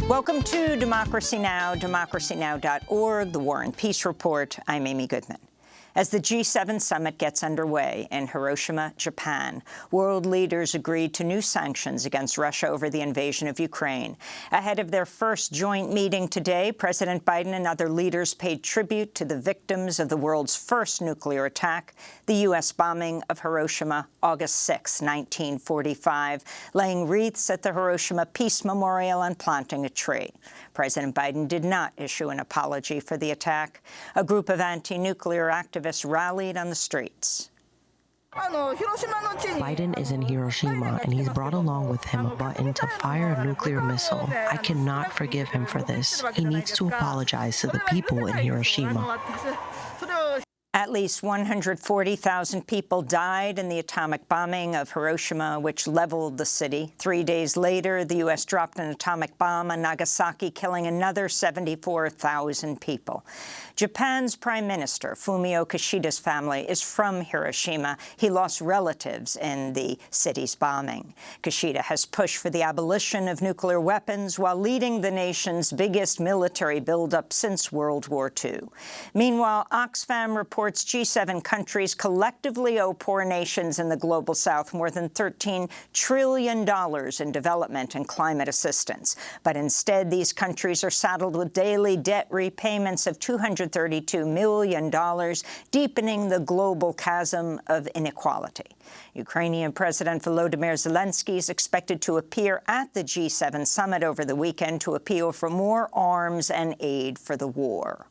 Welcome to Democracy Now!, democracynow.org, the War and Peace Report. I'm Amy Goodman. As the G7 summit gets underway in Hiroshima, Japan, world leaders agreed to new sanctions against Russia over the invasion of Ukraine. Ahead of their first joint meeting today, President Biden and other leaders paid tribute to the victims of the world's first nuclear attack, the U.S. bombing of Hiroshima, August 6, 1945, laying wreaths at the Hiroshima Peace Memorial and planting a tree. President Biden did not issue an apology for the attack. A group of anti-nuclear activists rallied on the streets. Biden is in Hiroshima, and he's brought along with him a button to fire a nuclear missile. I cannot forgive him for this. He needs to apologize to the people in Hiroshima. At least 140,000 people died in the atomic bombing of Hiroshima, which leveled the city. 3 days later, the U.S. dropped an atomic bomb on Nagasaki, killing another 74,000 people. Japan's Prime Minister, Fumio Kishida's family, is from Hiroshima. He lost relatives in the city's bombing. Kishida has pushed for the abolition of nuclear weapons while leading the nation's biggest military buildup since World War II. Meanwhile, Oxfam reports G7 countries collectively owe poor nations in the Global South more than $13 trillion in development and climate assistance. But instead, these countries are saddled with daily debt repayments of $232 million, deepening the global chasm of inequality. Ukrainian President Volodymyr Zelensky is expected to appear at the G7 summit over the weekend to appeal for more arms and aid for the war.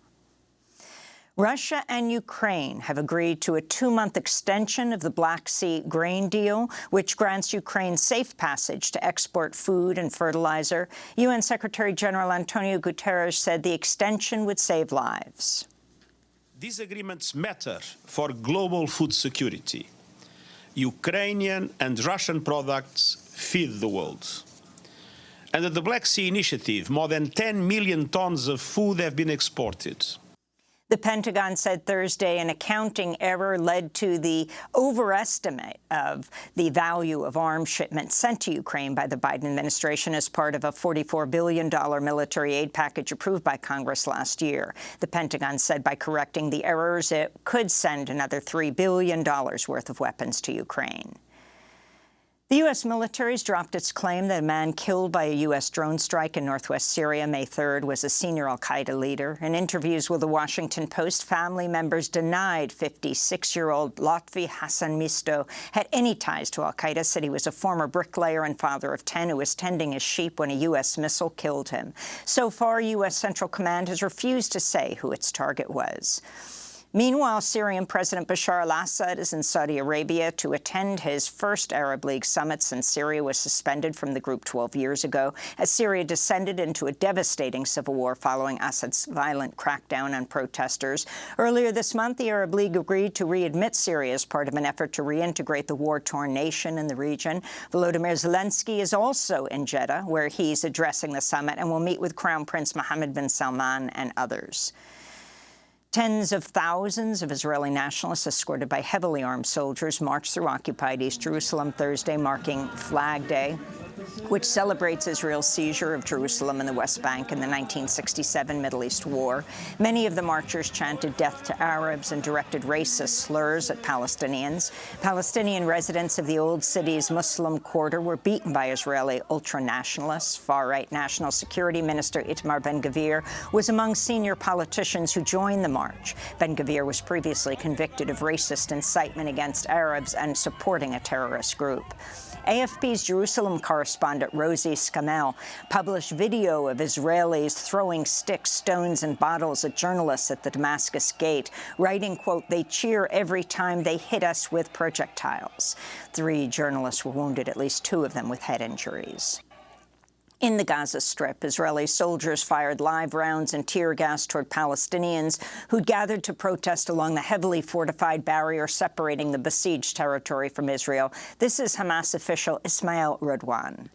Russia and Ukraine have agreed to a 2-month extension of the Black Sea grain deal, which grants Ukraine safe passage to export food and fertilizer. UN Secretary General Antonio Guterres said the extension would save lives. These agreements matter for global food security. Ukrainian and Russian products feed the world. Under the Black Sea Initiative, more than 10 million tons of food have been exported. The Pentagon said Thursday an accounting error led to the overestimate of the value of arms shipments sent to Ukraine by the Biden administration as part of a $44 billion military aid package approved by Congress last year. The Pentagon said by correcting the errors, it could send another $3 billion worth of weapons to Ukraine. The U.S. military has dropped its claim that a man killed by a U.S. drone strike in northwest Syria May 3rd was a senior al-Qaeda leader. In interviews with the Washington Post, family members denied 56-year-old Lotfi Hassan Misto had any ties to al-Qaeda, said he was a former bricklayer and father of 10 who was tending his sheep when a U.S. missile killed him. So far, U.S. Central Command has refused to say who its target was. Meanwhile, Syrian President Bashar al-Assad is in Saudi Arabia to attend his first Arab League summit since Syria was suspended from the group 12 years ago, as Syria descended into a devastating civil war following Assad's violent crackdown on protesters. Earlier this month, the Arab League agreed to readmit Syria as part of an effort to reintegrate the war-torn nation in the region. Volodymyr Zelensky is also in Jeddah, where he's addressing the summit and will meet with Crown Prince Mohammed bin Salman and others. Tens of thousands of Israeli nationalists, escorted by heavily armed soldiers, marched through occupied East Jerusalem Thursday, marking Flag Day, which celebrates Israel's seizure of Jerusalem and the West Bank in the 1967 Middle East War. Many of the marchers chanted death to Arabs and directed racist slurs at Palestinians. Palestinian residents of the old city's Muslim quarter were beaten by Israeli ultra-nationalists. Far-right National Security Minister Itamar Ben-Gvir was among senior politicians who joined the march. Ben-Gvir was previously convicted of racist incitement against Arabs and supporting a terrorist group. AFP's Jerusalem correspondent Rosie Scamell published video of Israelis throwing sticks, stones, and bottles at journalists at the Damascus gate, writing, quote, "They cheer every time they hit us with projectiles." 3 journalists were wounded, at least 2 of them with head injuries. In the Gaza Strip, Israeli soldiers fired live rounds and tear gas toward Palestinians who'd gathered to protest along the heavily fortified barrier separating the besieged territory from Israel. This is Hamas official Ismail Radwan.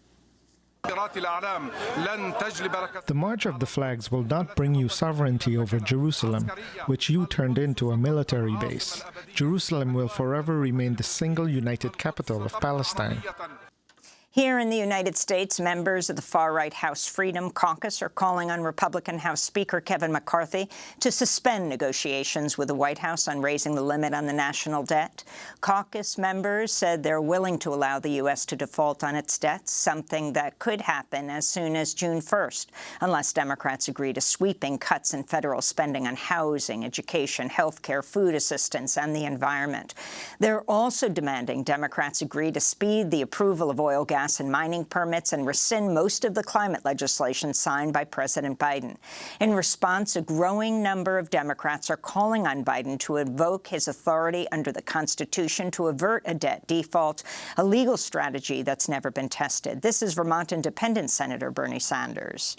The March of the Flags will not bring you sovereignty over Jerusalem, which you turned into a military base. Jerusalem will forever remain the single united capital of Palestine. Here in the United States, members of the far-right House Freedom Caucus are calling on Republican House Speaker Kevin McCarthy to suspend negotiations with the White House on raising the limit on the national debt. Caucus members said they're willing to allow the U.S. to default on its debts, something that could happen as soon as June 1st, unless Democrats agree to sweeping cuts in federal spending on housing, education, health care, food assistance, and the environment. They're also demanding Democrats agree to speed the approval of oil, gas, and mining permits and rescind most of the climate legislation signed by President Biden. In response, a growing number of Democrats are calling on Biden to invoke his authority under the Constitution to avert a debt default, a legal strategy that's never been tested. This is Vermont Independent Senator Bernie Sanders.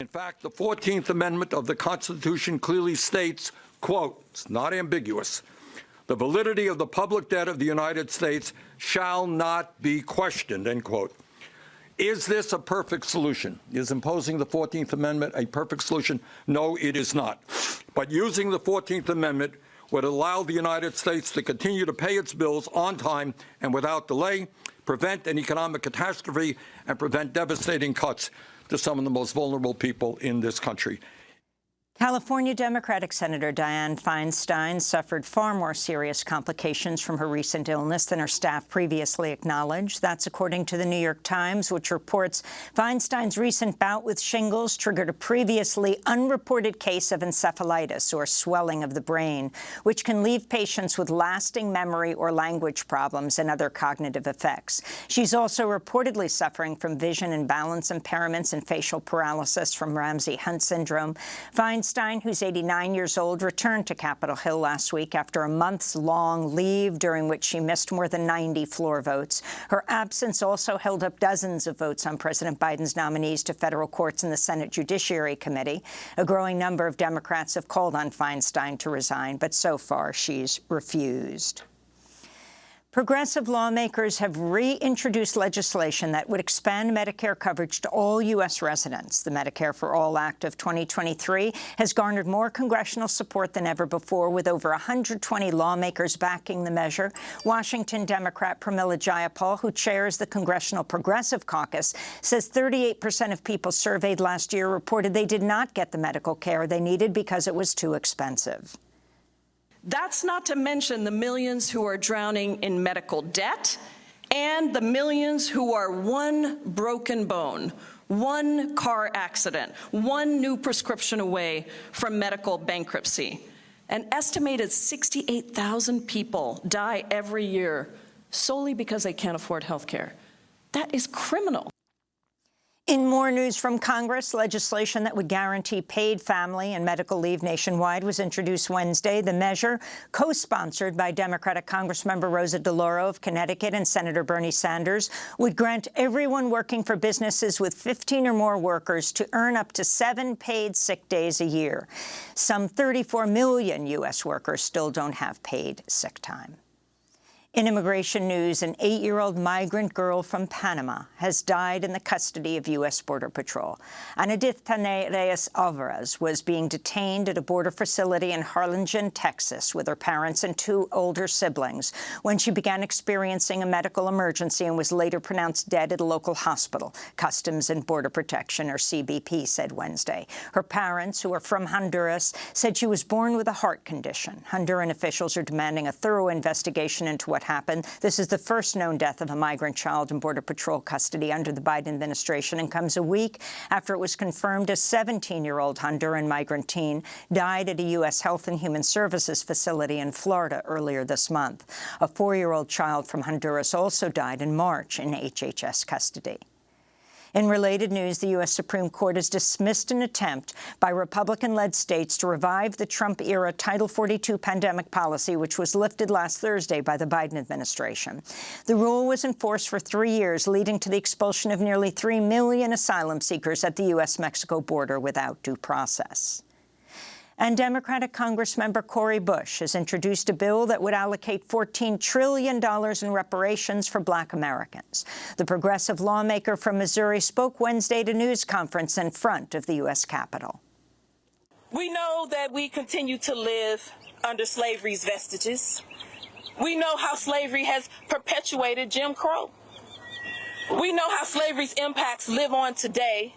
In fact, the 14th Amendment of the Constitution clearly states, quote, it's not ambiguous, the validity of the public debt of the United States shall not be questioned, end quote. Is this a perfect solution? Is imposing the 14th Amendment a perfect solution? No, it is not. But using the 14th Amendment would allow the United States to continue to pay its bills on time and without delay, prevent an economic catastrophe, and prevent devastating cuts to some of the most vulnerable people in this country. California Democratic Senator Dianne Feinstein suffered far more serious complications from her recent illness than her staff previously acknowledged. That's according to the New York Times, which reports Feinstein's recent bout with shingles triggered a previously unreported case of encephalitis, or swelling of the brain, which can leave patients with lasting memory or language problems and other cognitive effects. She's also reportedly suffering from vision and balance impairments and facial paralysis from Ramsay-Hunt syndrome. Feinstein, who's 89 years old, returned to Capitol Hill last week after a months-long leave during which she missed more than 90 floor votes. Her absence also held up dozens of votes on President Biden's nominees to federal courts in the Senate Judiciary Committee. A growing number of Democrats have called on Feinstein to resign, but so far she's refused. Progressive lawmakers have reintroduced legislation that would expand Medicare coverage to all U.S. residents. The Medicare for All Act of 2023 has garnered more congressional support than ever before, with over 120 lawmakers backing the measure. Washington Democrat Pramila Jayapal, who chairs the Congressional Progressive Caucus, says 38% of people surveyed last year reported they did not get the medical care they needed because it was too expensive. That's not to mention the millions who are drowning in medical debt and the millions who are one broken bone, one car accident, one new prescription away from medical bankruptcy. An estimated 68,000 people die every year solely because they can't afford health care. That is criminal. In more news from Congress, legislation that would guarantee paid family and medical leave nationwide was introduced Wednesday. The measure, co-sponsored by Democratic Congressmember Rosa DeLauro of Connecticut and Senator Bernie Sanders, would grant everyone working for businesses with 15 or more workers to earn up to 7 paid sick days a year. Some 34 million U.S. workers still don't have paid sick time. In immigration news, an 8-year-old migrant girl from Panama has died in the custody of U.S. Border Patrol. Anadith Tane Reyes Alvarez was being detained at a border facility in Harlingen, Texas, with her parents and 2 older siblings when she began experiencing a medical emergency and was later pronounced dead at a local hospital. Customs and Border Protection, or CBP, said Wednesday. Her parents, who are from Honduras, said she was born with a heart condition. Honduran officials are demanding a thorough investigation into what happened. This is the first known death of a migrant child in Border Patrol custody under the Biden administration and comes a week after it was confirmed a 17-year-old Honduran migrant teen died at a U.S. Health and Human Services facility in Florida earlier this month. A 4-year-old child from Honduras also died in March in HHS custody. In related news, the U.S. Supreme Court has dismissed an attempt by Republican-led states to revive the Trump-era Title 42 pandemic policy, which was lifted last Thursday by the Biden administration. The rule was enforced for 3 years, leading to the expulsion of nearly 3 million asylum seekers at the U.S.-Mexico border without due process. And Democratic Congressmember Cori Bush has introduced a bill that would allocate $14 trillion in reparations for Black Americans. The progressive lawmaker from Missouri spoke Wednesday at a news conference in front of the U.S. Capitol. We know that we continue to live under slavery's vestiges. We know how slavery has perpetuated Jim Crow. We know how slavery's impacts live on today,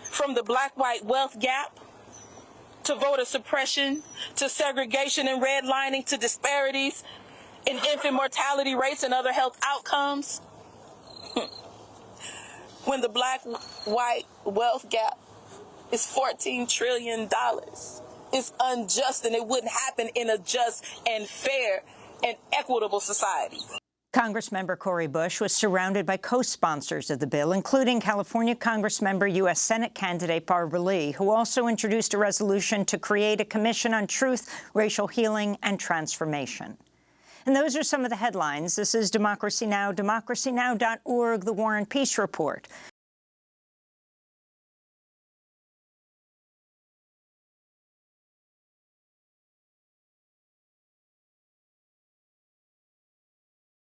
from the black-white wealth gap to voter suppression, to segregation and redlining, to disparities in infant mortality rates and other health outcomes. When the black-white wealth gap is $14 trillion, it's unjust, and it wouldn't happen in a just and fair and equitable society. Congressmember Cori Bush was surrounded by co-sponsors of the bill, including California Congressmember U.S. Senate candidate Barbara Lee, who also introduced a resolution to create a commission on truth, racial healing, and transformation. And those are some of the headlines. This is Democracy Now!, democracynow.org, The War and Peace Report.